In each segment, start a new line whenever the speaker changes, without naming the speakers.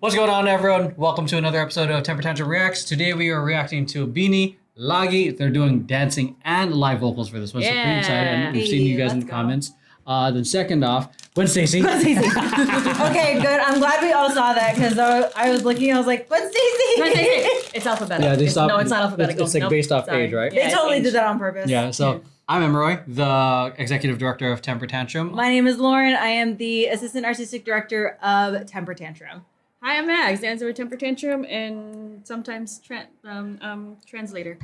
What's going on, everyone? Welcome to another episode of Temper Tantrum Reacts. Today we are reacting to BINI, Lagi. They're doing dancing and live vocals for this one, so pretty excited. And we've seen you guys in the comments. Then second off, Gwen Stacy.
Okay, good. I'm glad we all saw that because I was looking, I was like, Gwen Stacy.
It's alphabetical.
Yeah,
No, it's not alphabetical.
It's like based off age, right?
They totally did that on purpose.
Yeah, so I'm Emeroy, the executive director of Temper Tantrum.
My name is Lauren. I am the assistant artistic director of Temper Tantrum.
Hi, I'm Max, dancer with Temper Tantrum and sometimes translator.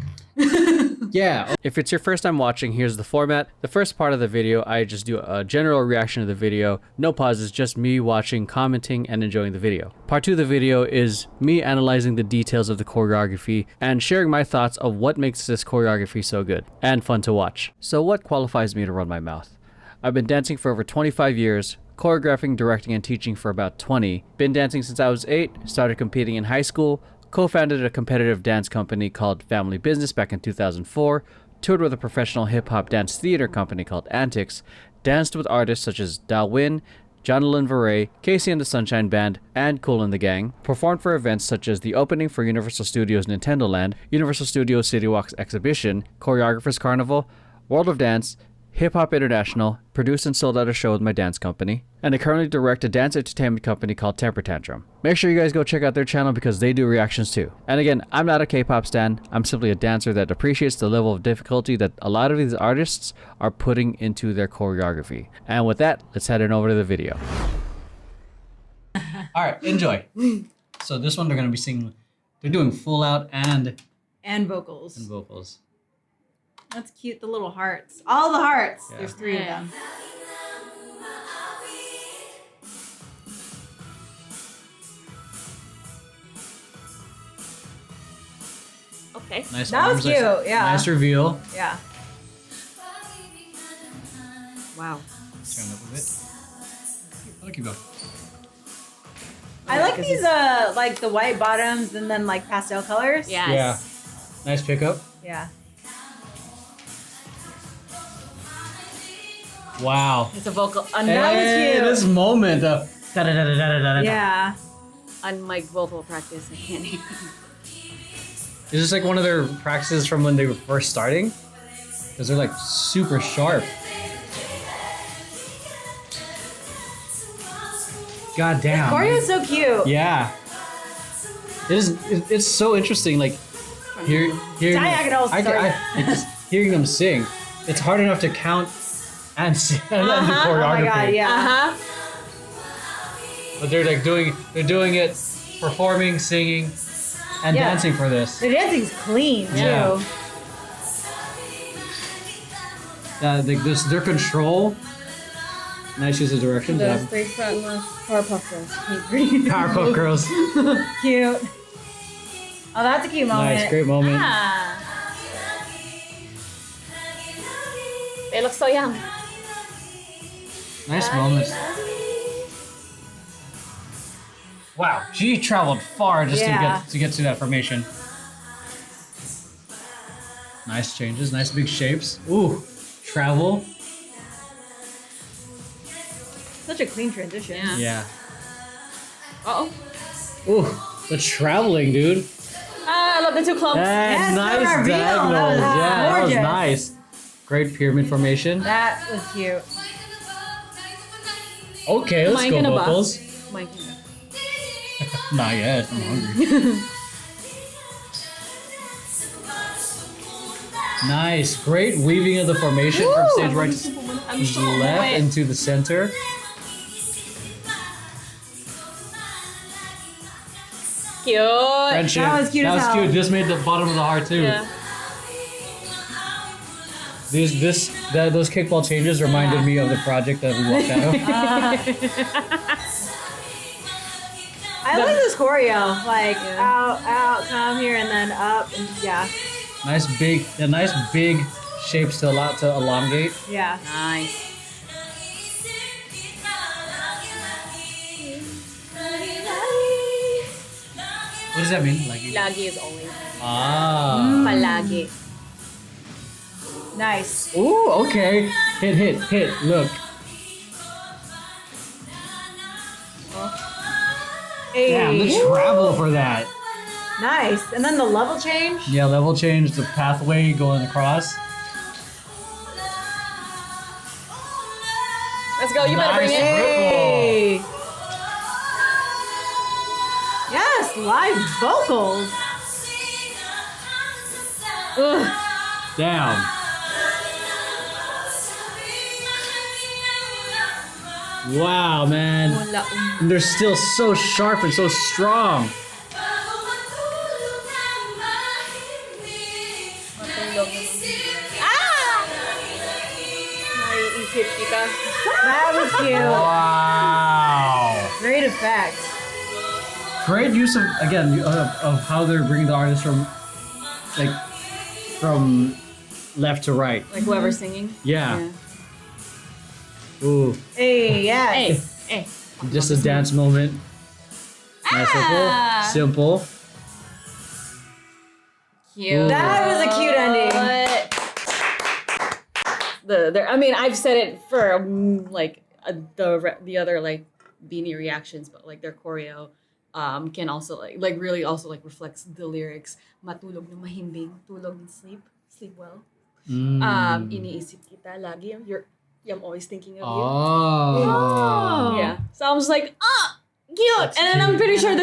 Yeah. If it's your first time watching, here's the format. The first part of the video, I just do a general reaction to the video. No pauses, just me watching, commenting, and enjoying the video. Part 2 of the video is me analyzing the details of the choreography and sharing my thoughts of what makes this choreography so good and fun to watch. So what qualifies me to run my mouth? I've been dancing for over 25 years, choreographing, directing, and teaching for about 20. Been dancing since I was 8, started competing in high school, co-founded a competitive dance company called Family Business back in 2004, toured with a professional hip-hop dance theater company called Antics, danced with artists such as Dalwin, Jonathan Varay, Casey and the Sunshine Band, and Kool and the Gang, performed for events such as the opening for Universal Studios Nintendo Land, Universal Studios City Walks Exhibition, Choreographers Carnival, World of Dance, Hip Hop International, produced and sold out a show with my dance company, and I currently direct a dance entertainment company called Temper Tantrum. Make sure you guys go check out their channel because they do reactions too. And again, I'm not a K-pop stan, I'm simply a dancer that appreciates the level of difficulty that a lot of these artists are putting into their choreography. And with that, let's head on over to the video. Alright, enjoy. So this one they're going to be singing, they're doing full out and
vocals.
vocals.
That's cute, the little hearts. All the hearts.
Yeah.
There's 3 of them.
Okay.
Nice
That was
arms, nice-
cute, yeah.
Nice reveal.
Yeah.
Wow.
Turn it up a bit. I'll keep going.
I like these like the white bottoms and then like pastel colors.
Yes.
Yeah. Nice pickup.
Yeah.
Wow.
It's a vocal.
That was cute.
This moment of da-da-da-da-da-da-da.
Yeah.
On my vocal practice, I can't hear.
Is this like one of their practices from when they were first starting? Because they're like super sharp. God damn.
Choreo's so cute.
Yeah. It's so interesting. Like, hearing
Diagonal
just hearing them sing. It's hard enough to count and sing and do choreography.
Oh my god, yeah.
But they're like doing it, performing, singing, and
Yeah.
dancing for this.
Their dancing's clean too.
Yeah. Their control. Nice use of directions.
Those 3 front and left Powerpuff Girls.
Powerpuff Girls.
Cute. Oh, that's a cute moment.
Nice, great moment.
Ah. They look so young.
Nice moment. Wow, she traveled far just
Yeah.
to get to that formation. Nice changes, nice big shapes. Ooh, travel.
Such a clean transition.
Yeah.
Yeah.
Uh-oh.
Ooh, the traveling, dude.
Ah, I love the 2 clumps.
That's
Yes,
nice
the reveal.
diagonals.
That was
Yeah, that was
gorgeous.
nice. Great pyramid formation.
That was cute.
Okay, let's
Mine
go
gonna
vocals.
Mike.
Not yet, I'm hungry. Nice, great weaving of the formation from stage right to left into the center.
Cute.
Friendship.
That was cute
That
as
was
hell.
cute. This made the bottom of the heart too.
Yeah.
Those kickball changes reminded me of the project that we walked out of.
I like this choreo. Like out, come here, and then up, and yeah,
Nice big shapes to elongate.
yeah.
Nice.
What does that mean? Like
Lagi is always.
ah.
Palagi.
Nice.
Ooh, okay. Hit. Look. Damn, the travel for that.
Nice. And then the level change.
Yeah, level change, the pathway going across.
Let's go. You better bring it.
Hey. Yes, live vocals. Ugh.
Damn. Wow, man. And they're still so sharp and so strong.
That was cute.
Wow.
Great effect.
Great use of, again, of how they're bringing the artist from left to right.
Like whoever's singing.
Yeah. Ooh.
Hey, yes.
Hey.
Just a dance moment. Nice, simple.
Cute.
That was a cute ending.
I mean, I've said it for the other like BINI reactions, but like their choreo can also like really also like reflects the lyrics. Matulog na mahimbing, tulog and sleep well. Iniisip kita lagi. I'm always thinking of you.
Oh.
Yeah. So I was like, cute.
That's
and then I'm pretty sure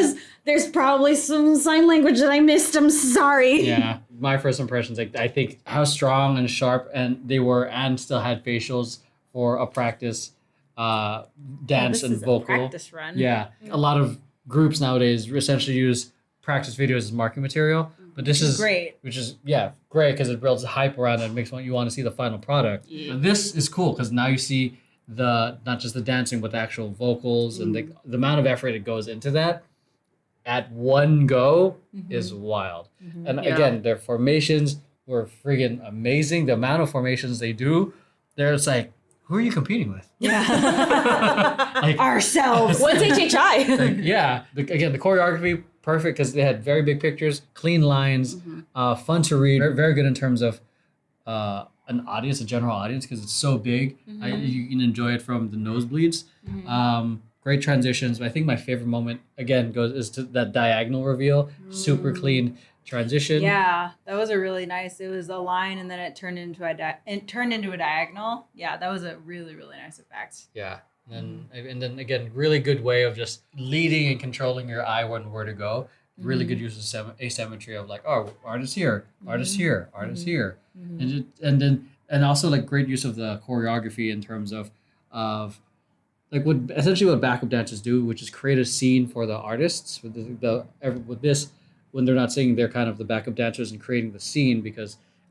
there's probably some sign language that I missed. I'm sorry.
Yeah. My first impressions, I think how strong and sharp and they were, and still had facials for a practice dance and vocal.
Practice run.
Yeah. A lot of groups nowadays essentially use practice videos as marketing material, but this is
great.
Which is great because it builds a hype around it and makes you want to see the final product.
Yeah.
And this is cool because now you see not just the dancing but the actual vocals and the amount of effort it goes into that at one go is wild. And again, their formations were friggin' amazing. The amount of formations they do, it's like, who are you competing with?
Yeah.
Like
ourselves.
What's HHI?
Again, the choreography, perfect because they had very big pictures, clean lines, fun to read, very, very good in terms of an audience, a general audience, because it's so big. You can enjoy it from the nosebleeds. Great transitions. But I think my favorite moment again is to that diagonal reveal. Super clean transition.
Yeah, that was a really nice. It was a line and then it turned into a diagonal. Yeah, that was a really, really nice effect.
Yeah. And then again, really good way of just leading and controlling your eye where to go. Really good use of asymmetry of like, oh, artist here, artist here, artist here, and also like great use of the choreography in terms of like what backup dancers do, which is create a scene for the artists. With this, when they're not singing, they're kind of the backup dancers and creating the scene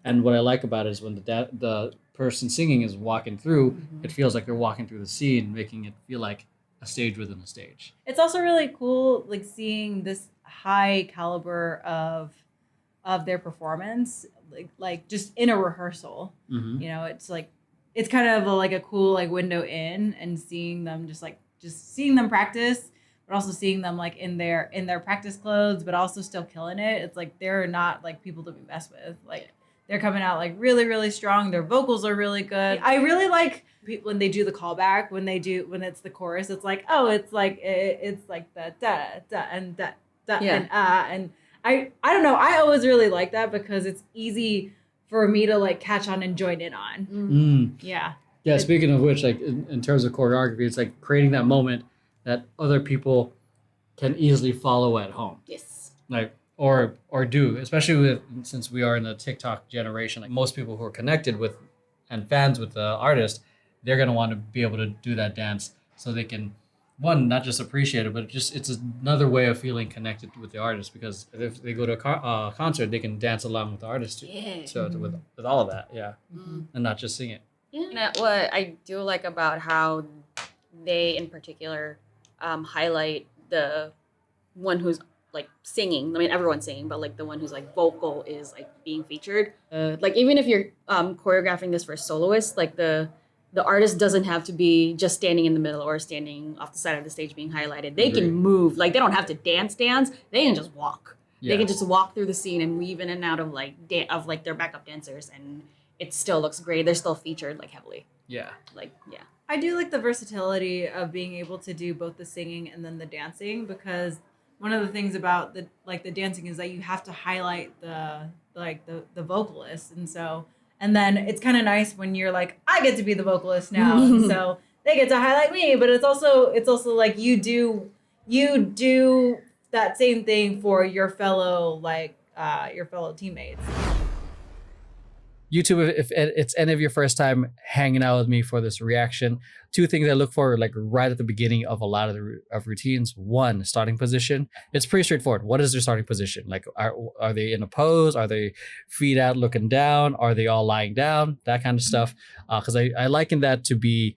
and what I like about it is when the person singing is walking through, it feels like they're walking through the scene, making it feel like a stage within a stage.
It's also really cool, like seeing this high caliber of their performance, like just in a rehearsal. You know, it's like it's kind of like a cool like window in, and seeing them just seeing them practice, but also seeing them like in their practice clothes, but also still killing it. It's like they're not like people to be messed with. Like they're coming out like really, really strong. Their vocals are really good. I really like when they do the callback, when it's the chorus, it's like, oh, it's like the da da and da da and and I don't know. I always really like that because it's easy for me to like catch on and join in on. Yeah.
Yeah. Speaking of which, like in terms of choreography, it's like creating that moment that other people can easily follow at home.
Yes.
Like or do, especially since we are in the TikTok generation. Like most people who are connected with and fans with the artist, they're gonna want to be able to do that dance so they can. One, not just appreciate it, but it's another way of feeling connected with the artist, because if they go to a concert, they can dance along with the artist too.
Yeah.
So with all of that, and not just sing it.
Yeah. What I do like about how they in particular highlight the one who's like singing. I mean, everyone's singing, but like the one who's like vocal is like being featured. Like even if you're choreographing this for a soloist, like the artist doesn't have to be just standing in the middle or standing off the side of the stage being highlighted. They can move. Like they don't have to dance. They can just walk. Yeah. They can just walk through the scene and weave in and out of like their backup dancers, and it still looks great. They're still featured like heavily.
Yeah.
I do like the versatility of being able to do both the singing and then the dancing, because one of the things about the dancing is that you have to highlight the vocalist, and then it's kind of nice when you're like, I get to be the vocalist now, and so they get to highlight me. But it's also like you do that same thing for your fellow teammates.
YouTube, if it's any of your first time hanging out with me for this reaction, two things I look for like right at the beginning of a lot of of routines. One, starting position. It's pretty straightforward. What is their starting position? Like, are they in a pose? Are they feet out looking down? Are they all lying down? That kind of stuff. Because I liken that to be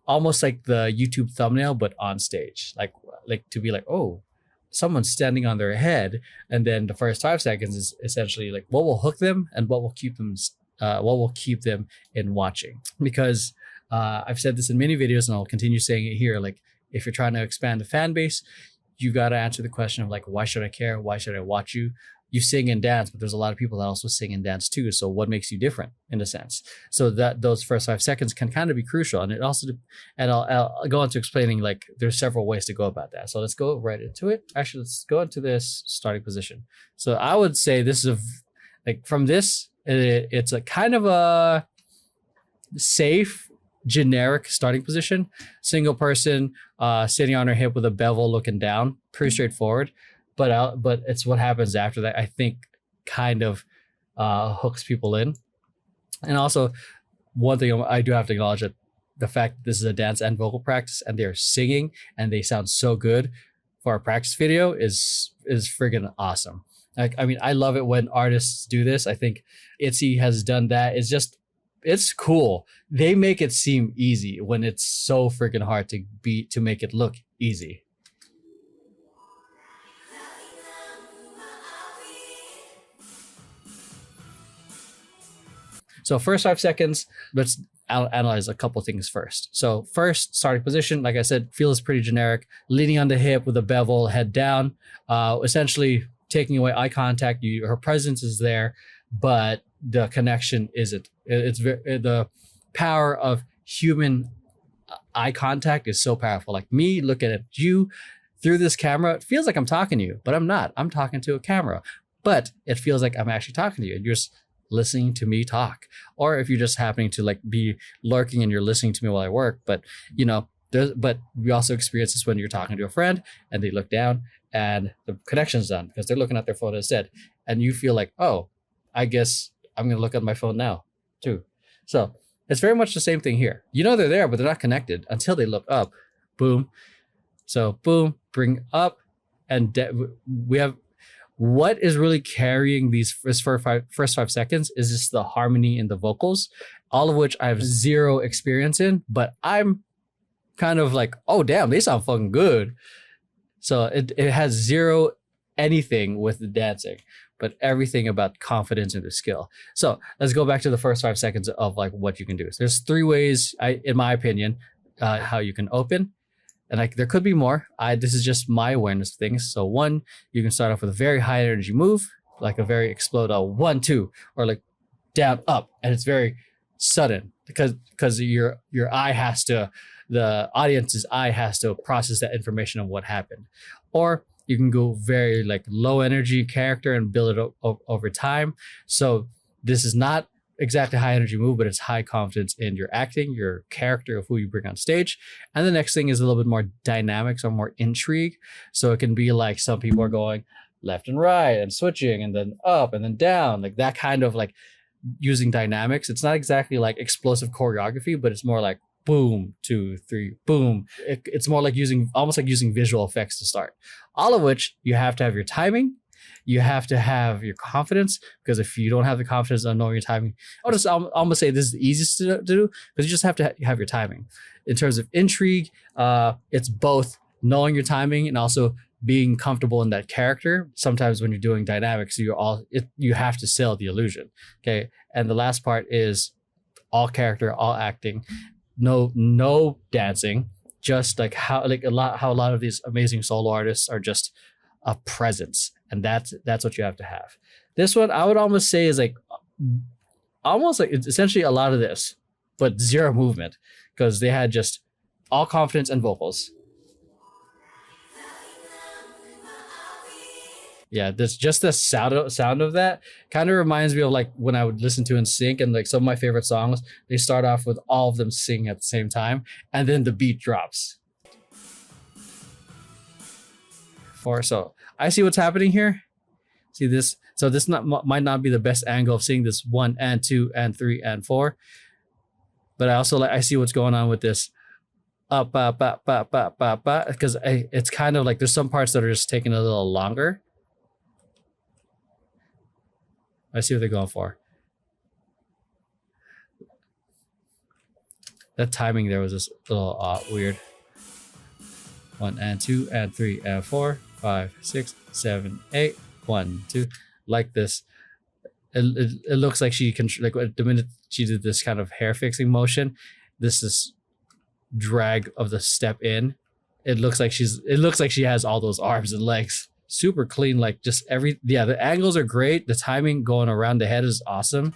almost like the YouTube thumbnail, but on stage. Like to be like, oh, someone's standing on their head, and then the first 5 seconds is essentially like what will hook them and what will keep them in watching. Because I've said this in many videos, and I'll continue saying it here. Like, if you're trying to expand the fan base, you got to answer the question of like, why should I care? Why should I watch you? You sing and dance, but there's a lot of people that also sing and dance too. So what makes you different in a sense? So that those first 5 seconds can kind of be crucial. And it also, and I'll go into explaining like there's several ways to go about that. So let's go right into it. Actually, let's go into this starting position. So I would say this is like from this, it's a kind of a safe, generic starting position. Single person, sitting on her hip with a bevel looking down, pretty straightforward. But it's what happens after that, I think, kind of hooks people in. And also, one thing I do have to acknowledge that the fact that this is a dance and vocal practice, and they're singing and they sound so good for a practice video is friggin' awesome. Like, I mean, I love it when artists do this. I think ITZY has done that. It's cool. They make it seem easy when it's so friggin' hard to make it look easy. So first 5 seconds, let's analyze a couple things first. So first, starting position, like I said, feels pretty generic. Leaning on the hip with a bevel, head down, essentially taking away eye contact. Her presence is there, but the connection isn't. The power of human eye contact is so powerful. Like me looking at you through this camera, it feels like I'm talking to you, but I'm not. I'm talking to a camera, but it feels like I'm actually talking to you. And you're just listening to me talk. Or if you're just happening to like be lurking and you're listening to me while I work, but you know, but we also experience this when you're talking to a friend and they look down and the connection's done because they're looking at their phone instead. And you feel like, oh, I guess I'm going to look at my phone now too. So it's very much the same thing here. You know, they're there, but they're not connected until they look up. Boom. So boom, bring up, and we have what is really carrying these first 5 seconds is just the harmony in the vocals, all of which I have zero experience in, but I'm kind of like, oh damn, they sound fucking good. So it has zero anything with the dancing, but everything about confidence and the skill. So let's go back to the first 5 seconds of like what you can do. So there's 3 ways, in my opinion, how you can open. And like there could be more. This is just my awareness of things. So 1, you can start off with a very high energy move, like a very explode 1, 2, or like down, up, and it's very sudden because your eye has to, the audience's eye has to process that information of what happened. Or you can go very like low energy character and build it over time. So this is not exactly high energy move, but it's high confidence in your acting, your character of who you bring on stage. And the next thing is a little bit more dynamics or more intrigue. So it can be like some people are going left and right and switching and then up and then down, like that kind of like using dynamics. It's not exactly like explosive choreography, but it's more like boom, 2, 3, boom. It's more like almost like using visual effects to start. All of which you have to have your timing. You have to have your confidence, because if you don't have the confidence on knowing your timing, I'm gonna say this is the easiest to do, because you just have to have your timing. In terms of intrigue, it's both knowing your timing and also being comfortable in that character. Sometimes when you're doing dynamics, you have to sell the illusion. Okay, and the last part is all character, all acting, no dancing. Just like how a lot of these amazing solo artists are just a presence. And that's what you have to have. This one, I would almost say is like, almost like it's essentially a lot of this, but zero movement, because they had just all confidence and vocals. Yeah, there's just the sound of that kind of reminds me of like when I would listen to NSYNC, and like some of my favorite songs, they start off with all of them singing at the same time, and then the beat drops. So I see what's happening here. See this? So this might not be the best angle of seeing this 1 and 2 and 3 and 4, but I see what's going on with this up, because it's kind of like there's some parts that are just taking a little longer. I see what they're going for. That timing there was just a little weird. 1 and 2 and 3 and 4, 5, 6, 7, 8. 1, 2, like this. It looks like she can, like the minute she did this kind of hair fixing motion, this is drag of the step in. It looks like she has all those arms and legs. Super clean, like just the angles are great. The timing going around the head is awesome.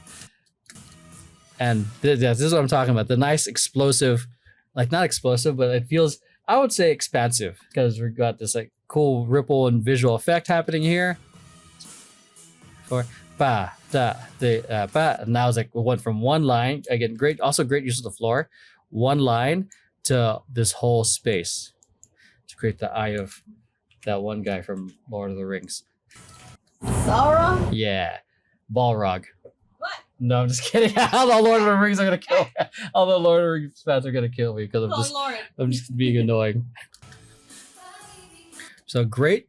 And this is what I'm talking about. The nice explosive, like not explosive, but it feels, I would say expansive, because we got this like cool ripple and visual effect happening here. For ba da the ba, and now it's like we went from one line again. Great, also great use of the floor. One line to this whole space to create the eye of that one guy from Lord of the Rings.
Sauron?
Yeah, Balrog.
What?
No, I'm just kidding. All the Lord of the Rings are gonna kill me. All the Lord of the Rings fans are gonna kill me because I'm just being annoying. So great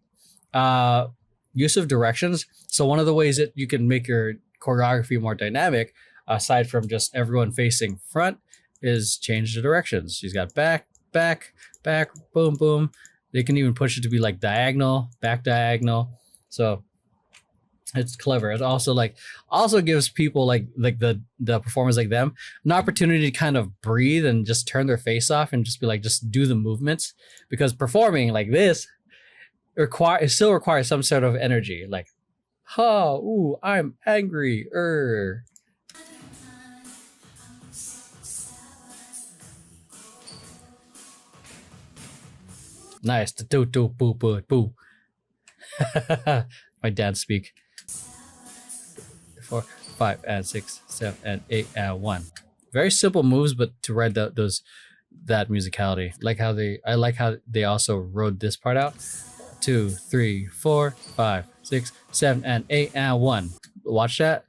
use of directions. So one of the ways that you can make your choreography more dynamic, aside from just everyone facing front, is change the directions. She's got back, back, back, boom, boom. They can even push it to be like diagonal, back diagonal. So it's clever. It also gives people like the performers like them an opportunity to kind of breathe and just turn their face off and just be like, just do the movements, because performing like this it still requires some sort of energy, like, ooh, I'm angry. Nice. Do boo boo boo. My dad speak. 4, 5, and 6, 7, and 8, and 1. Very simple moves, but to ride that musicality. I like how they also rode this part out. 2, 3, 4, 5, 6, 7, and 8, and 1. Watch that.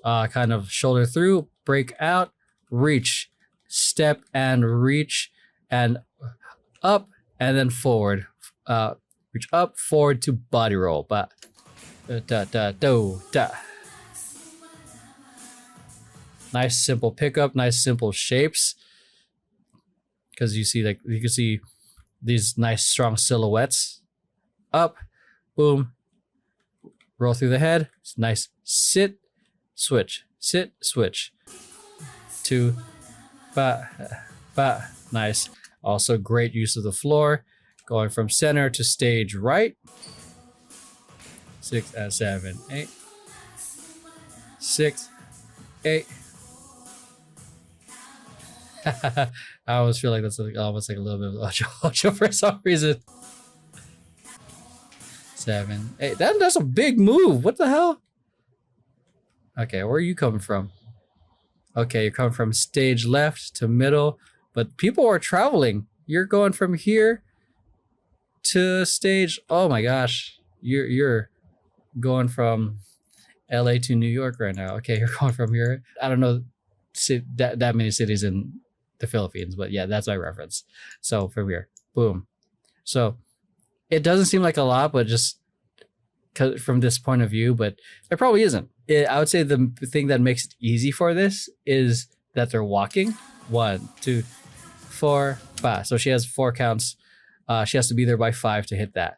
Kind of shoulder through, break out, reach, step and reach, and up, and then forward. Reach up, forward to body roll. Da da do da. Nice simple pickup, nice simple shapes. Because you can see these nice strong silhouettes. Up, boom, roll through the head. Nice sit, switch, sit, switch. 2, ba, ba. Nice. Also great use of the floor, going from center to stage right. 6 and 7, 8. 6, 8. I always feel like that's almost like a little bit of Ocho for some reason. 7, 8. That's a big move. What the hell? Okay, where are you coming from? Okay, you're coming from stage left to middle, but people are traveling. You're going from here to stage. Oh my gosh, you're going from LA to New York right now. Okay, you're going from here. I don't know that many cities in the Philippines, but yeah, that's my reference. So from here, boom. So it doesn't seem like a lot, but just from this point of view, but it probably isn't. I would say the thing that makes it easy for this is that they're walking. 1, 2, 4, 5. So she has 4 counts. She has to be there by 5 to hit that.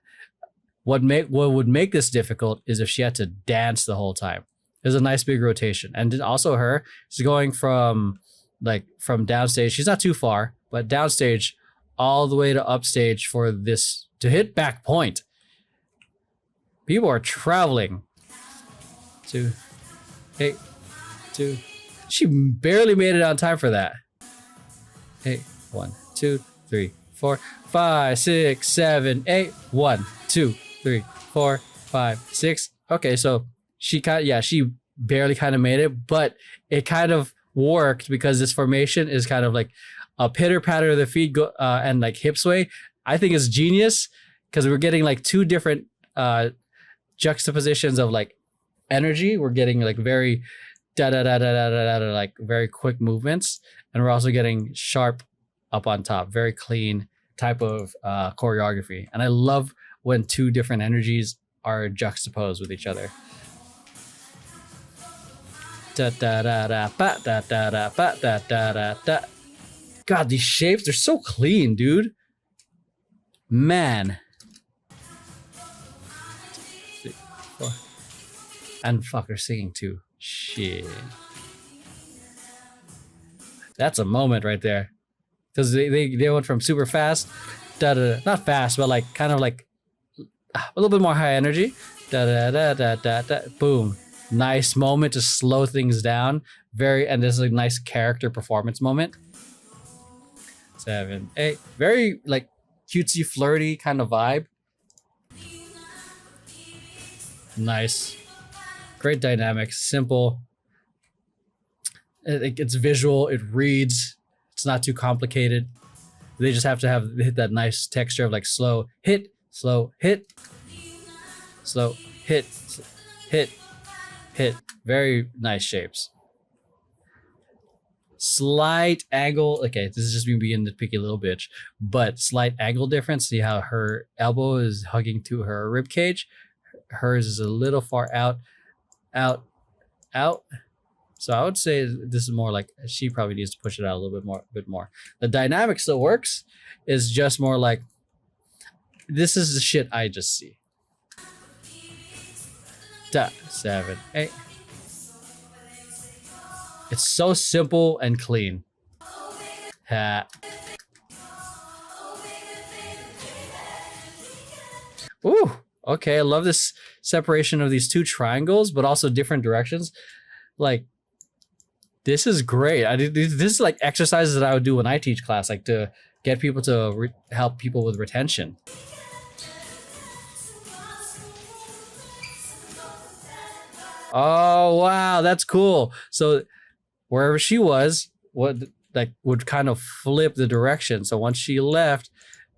What would make this difficult is if she had to dance the whole time. There's a nice big rotation, and then also she's going from downstage. She's not too far, but downstage all the way to upstage for this to hit back point. People are traveling. 2, 8, 2. She barely made it on time for that. 8, 1, 2, 3, 4, 5, 6, 7, 8. 1, 2, 3, 4, 5, 6. Okay, so she barely kind of made it, but it kind of worked because this formation is kind of like a pitter patter of the feet and like hip sway. I think it's genius because we're getting like two different juxtapositions of like energy. We're getting like very da da da da da da da, like very quick movements, and we're also getting sharp up on top, very clean type of choreography. And I love when two different energies are juxtaposed with each other. Da da da da ba da da da ba da da da da. God, these shapes, they're so clean, dude. Man. And fucker singing too. Shit. That's a moment right there. Because they went from super fast, not fast, but like kind of like a little bit more high energy. Da da da da da da. Boom. Nice moment to slow things down. And this is a nice character performance moment. 7, 8. Very like cutesy, flirty kind of vibe. Nice. Great dynamics. Simple. It's visual. It reads. It's not too complicated. They just have to hit that nice texture of like slow hit, slow hit, slow hit, hit, hit. Very nice shapes. Slight angle. Okay, this is just me being the picky little bitch, but slight angle difference. See how her elbow is hugging to her rib cage. Hers is a little far out. So I would say this is more like she probably needs to push it out a little bit more. The dynamic still works. It's just more like this is the shit I just see. 7, 8. It's so simple and clean. Ha. Ooh. Okay, I love this separation of these two triangles, but also different directions. Like, this is great. This is like exercises that I would do when I teach class, like to get people to help people with retention. Oh wow, that's cool. So wherever she was, would kind of flip the direction. So once she left,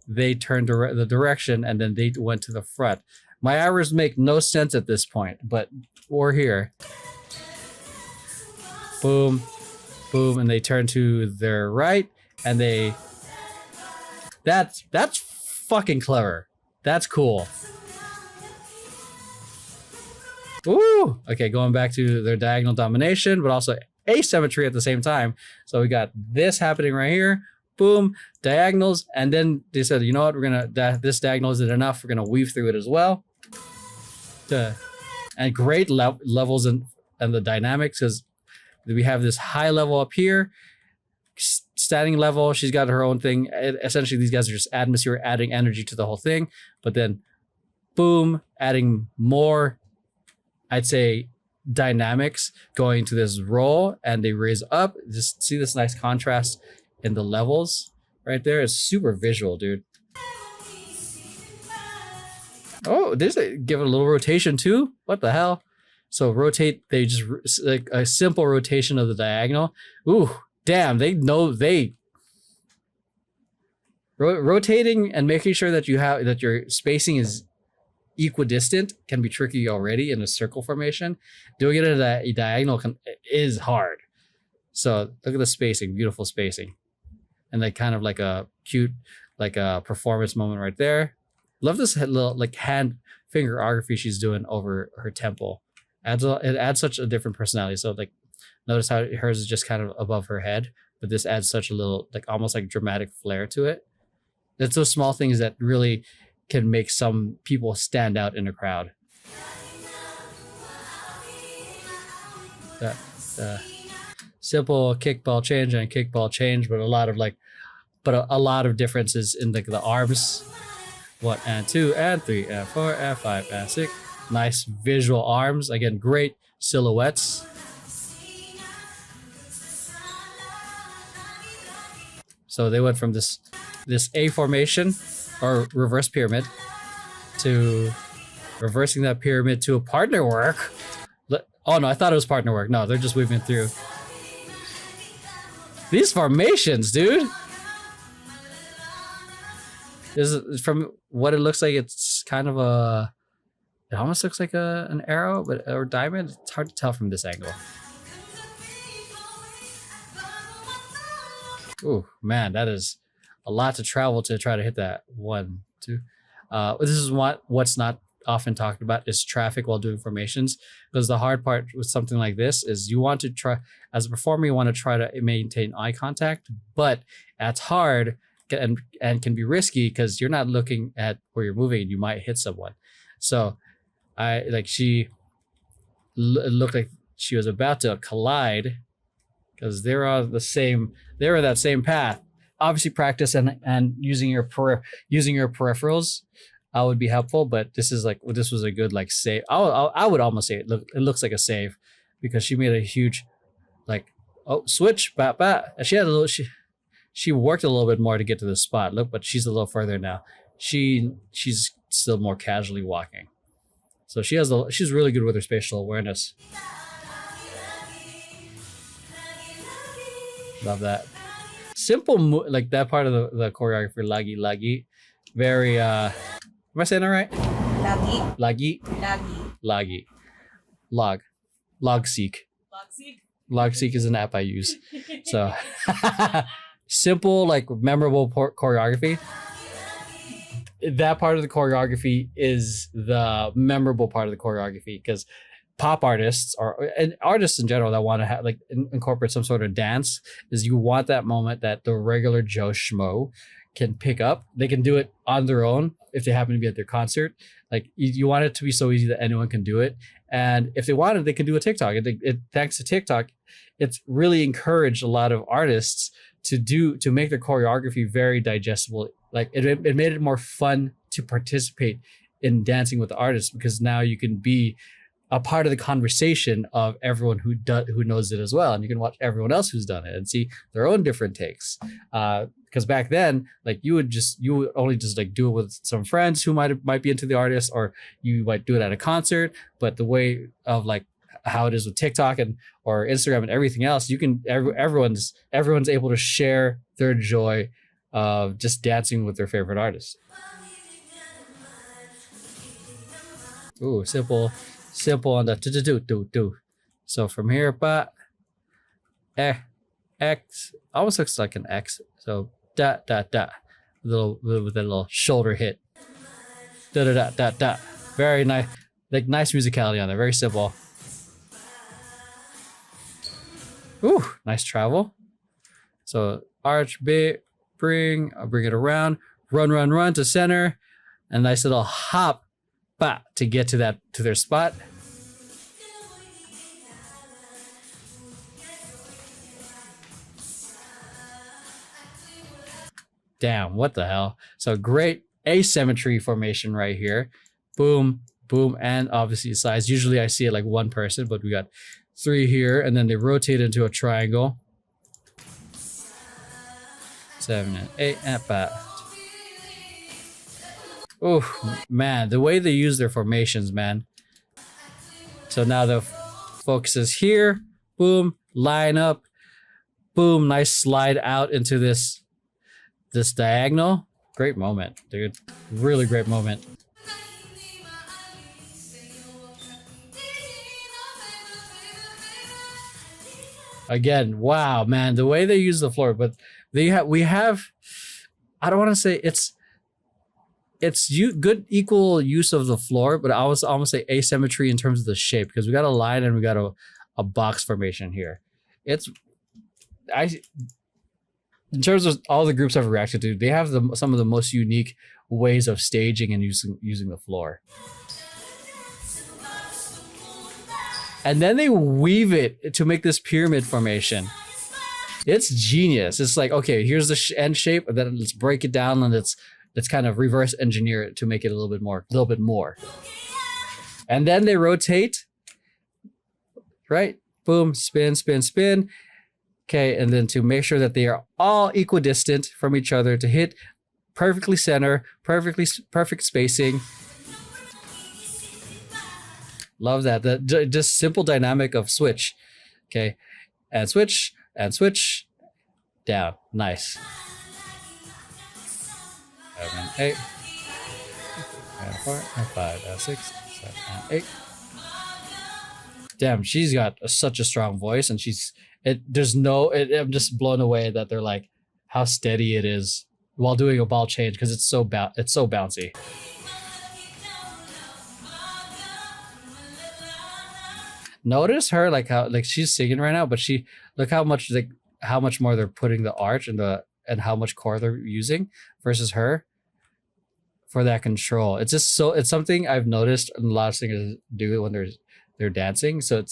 they turned the direction and then they went to the front. My hours make no sense at this point, but we're here. Boom, boom, and they turn to their right, and that's fucking clever. That's cool. Ooh, okay, going back to their diagonal domination, but also asymmetry at the same time. So we got this happening right here. Boom, diagonals, and then they said, you know what, this diagonal isn't enough. We're gonna weave through it as well. And great levels and the dynamics, because we have this high level up here, standing level. She's got her own thing. Essentially, these guys are just atmosphere, adding energy to the whole thing. But then, boom, adding more, I'd say, dynamics going to this roll, and they raise up. Just see this nice contrast in the levels right there. It's super visual, dude. Oh, give it a little rotation too. What the hell? So rotate. They just like a simple rotation of the diagonal. Ooh, damn! Rotating and making sure that your spacing is equidistant can be tricky already in a circle formation. Doing it at a diagonal is hard. So look at the spacing, beautiful spacing, and like kind of like a cute, like a performance moment right there. Love this little like hand fingerography she's doing over her temple. It adds such a different personality. So like, notice how hers is just kind of above her head, but this adds such a little like almost like dramatic flair to it. It's those small things that really can make some people stand out in a crowd. Simple kickball change and kickball change, but a lot of differences in the arms. 1 and 2 and 3 and 4 and 5 and 6. Nice visual arms. Again, great silhouettes. So they went from this A formation or reverse pyramid to Reversing that pyramid to a partner work. Oh no, I thought it was partner work. No, they're just weaving through. These formations, dude. This is, from what it looks like, it's kind of a... It almost looks like an arrow, but or diamond. It's hard to tell from this angle. Ooh, man, that is a lot to travel to try to hit that 1, 2. This is what's not often talked about is traffic while doing formations, because the hard part with something like this is you want to try, as a performer, you want to try to maintain eye contact, but that's hard and can be risky because you're not looking at where you're moving and you might hit someone. So she looked like she was about to collide because they're on that same path. Obviously practice and using your peripherals would be helpful, but this was a good like save. I would almost say it looks like a save because she made a huge switch and she worked a little bit more to get to the spot. Look, but she's a little further now. She's still more casually walking. So she's really good with her spatial awareness. Love that. Simple, like that part of the choreography, lagi. Very, am I saying that right? Lagi. Logseek. Logseek is an app I use. So, simple, like memorable choreography. That part of the choreography is the memorable part of the choreography because pop artists and artists in general that want to have incorporate some sort of dance is you want that moment that the regular Joe Schmo can pick up. They can do it on their own if they happen to be at their concert. Like you want it to be so easy that anyone can do it. And if they wanted, they can do a TikTok. Thanks to TikTok, it's really encouraged a lot of artists to make their choreography very digestible. Like it made it more fun to participate in dancing with the artists because now you can be a part of the conversation of everyone who knows it as well, and you can watch everyone else who's done it and see their own different takes. Because back then, like you would only just like do it with some friends who might be into the artist, or you might do it at a concert. But the way of like how it is with TikTok or Instagram and everything else, you can everyone's able to share their joy of just dancing with their favorite artist. Ooh, simple on the do. So from here, X almost looks like an X. So da with a little shoulder hit. Da. Very nice, like nice musicality on there. Very simple. Ooh, nice travel. So arch, bring it around, run to center, and nice little hop, to get to their spot. Damn, what the hell? So great asymmetry formation right here. Boom, and obviously size. Usually I see it like one person, but we got 3 here, and then they rotate into a triangle. 7 and 8 and oh man, the way they use their formations, man. So now the focus is here. Boom, line up. Boom, nice slide out into this diagonal. Great moment, dude. Really great moment. Again, wow, man, the way they use the floor, but we have I don't want to say it's good equal use of the floor, but I was almost say asymmetry in terms of the shape because we got a line and we got a box formation here. In terms of all the groups I've reacted to, they have some of the most unique ways of staging and using the floor. And then they weave it to make this pyramid formation. It's genius. It's like, okay, here's the end shape, and then let's break it down and let's kind of reverse engineer it to make it a little bit more. And then they rotate, right? Boom, spin. Okay, and then to make sure that they are all equidistant from each other to hit perfectly center, perfect spacing. Love that. Just simple dynamic of switch. Okay. And switch and switch. Down. Nice. 7, 8. And 4 and 5 and 6, 7 and 8. Damn, she's got such a strong voice, and I'm just blown away that they're like how steady it is while doing a ball change, because it's so bouncy. Notice her, like how like she's singing right now, but look how much more they're putting the arch and how much core they're using versus her for that control. It's something I've noticed a lot of singers do when they're dancing. So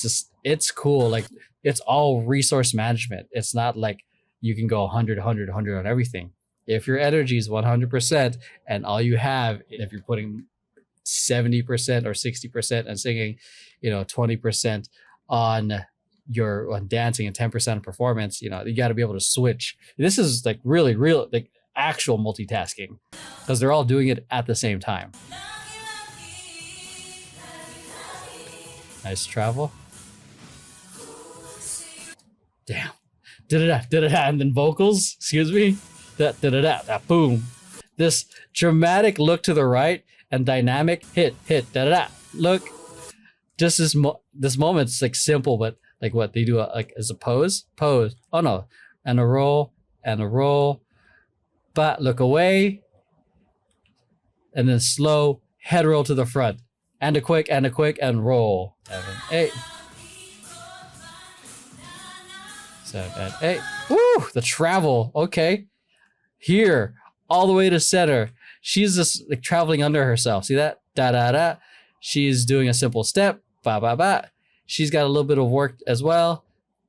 it's cool. Like it's all resource management. It's not like you can go 100 on everything. If your energy is 100% and all you have, if you're putting 70% or 60% and singing, 20% on dancing and 10% on performance, you got to be able to switch. This is like really real, like actual multitasking, because they're all doing it at the same time. Nice travel. Damn. Da-da-da, and then vocals, excuse me. Da-da-da, boom. This dramatic look to the right and dynamic hit, da-da-da. Look, just this moment's like simple, but like what they do like as a pose. Oh no, and a roll, but look away, and then slow head roll to the front, and a quick and roll. 7, 8. 7, 8. Woo! The travel. Okay. Here, all the way to center. She's just like traveling under herself. See that? Da da da. She's doing a simple step. Ba ba ba. She's got a little bit of work as well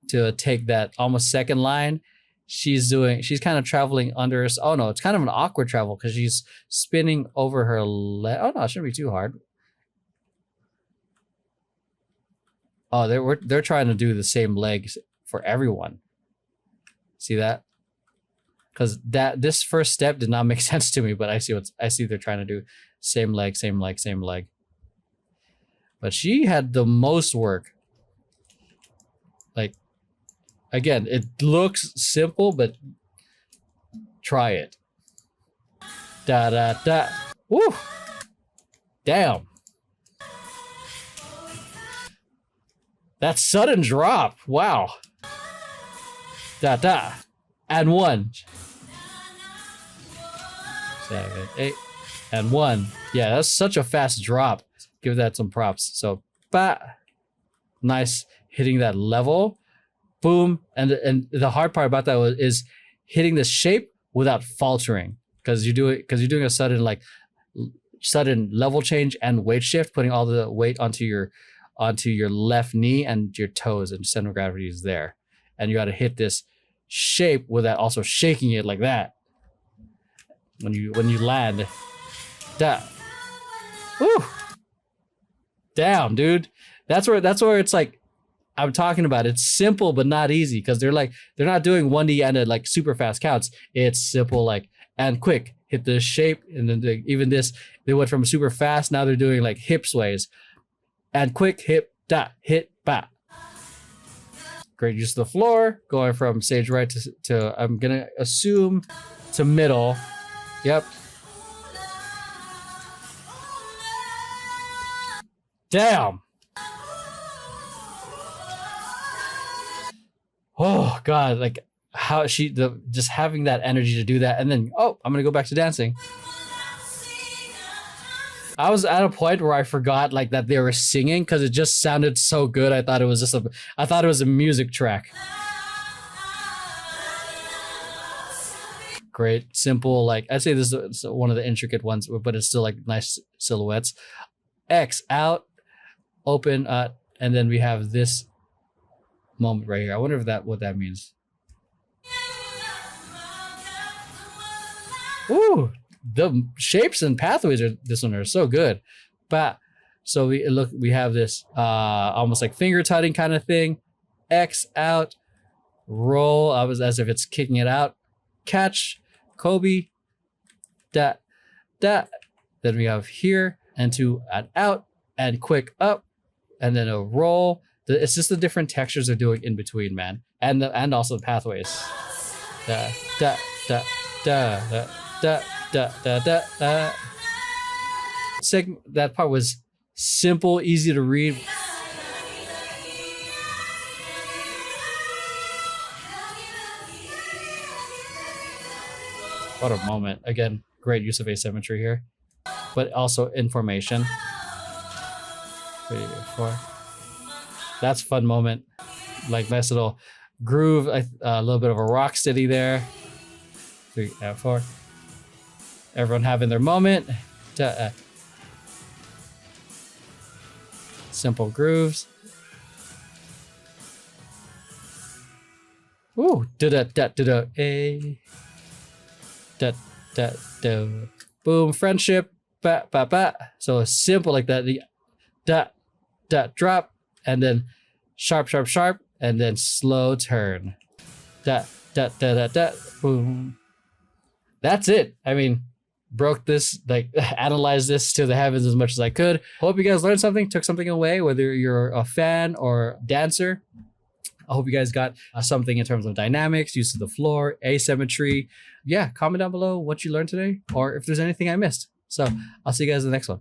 to take that almost second line. She's kind of traveling under us. Oh no, it's kind of an awkward travel because she's spinning over her leg. Oh no, it shouldn't be too hard. Oh, they're trying to do the same legs for everyone. See that? Because this first step did not make sense to me, but I see they're trying to do same leg. But she had the most work. Like, again, it looks simple, but try it. Da da da. Woo! Damn. That sudden drop. Wow. Da da. And 1. 7, 8. And 1. Yeah, that's such a fast drop. Give that some props. So, nice hitting that level. Boom. And the hard part about that is hitting the shape without faltering, because you're doing a sudden level change and weight shift, putting all the weight onto your left knee and your toes, and center of gravity is there. And you got to hit this shape without also shaking it like that. When you land. Da. Woo. Damn, dude. That's where it's like I'm talking about. It's simple but not easy, because they're not doing 1D and like super fast counts. It's simple, like, and quick. Hit the shape, and then even this, they went from super fast, now they're doing like hip sways. And quick hip da hit ba. Great use of the floor, going from stage right to I'm gonna assume to middle. Yep. Damn. Oh God, like how just having that energy to do that, and then I'm gonna go back to dancing. I was at a point where I forgot like that they were singing, because it just sounded so good. I thought it was a music track. Great, simple, like I'd say this is one of the intricate ones, but it's still like nice silhouettes. X out, open, and then we have this moment right here. I wonder what that means. Ooh, the shapes and pathways are so good. But so we have this almost like finger tutting kind of thing. X out, roll, as if it's kicking it out. Catch, Kobe, da. Then we have here and to and out and quick up and then a roll. It's just the different textures they're doing in between, man, and also the pathways. Da da da da da da da da da da. That part was simple, easy to read. What a moment. Again, great use of asymmetry here, but also information. 3, 4. That's a fun moment. Like nice little groove, a little bit of a rock steady there. 3, 4. Everyone having their moment. Simple grooves. Ooh, da da da da da. A. Da da da. Boom, friendship. Ba ba ba. So simple like that. The da da drop, and then sharp sharp sharp, and then slow turn. Da da da da da. Boom. That's it. I mean, broke this, like analyzed this to the heavens as much as I could. Hope you guys learned something, took something away, whether you're a fan or dancer. I hope you guys got something in terms of dynamics, use of the floor, asymmetry. Yeah, comment down below what you learned today or if there's anything I missed. So I'll see you guys in the next one.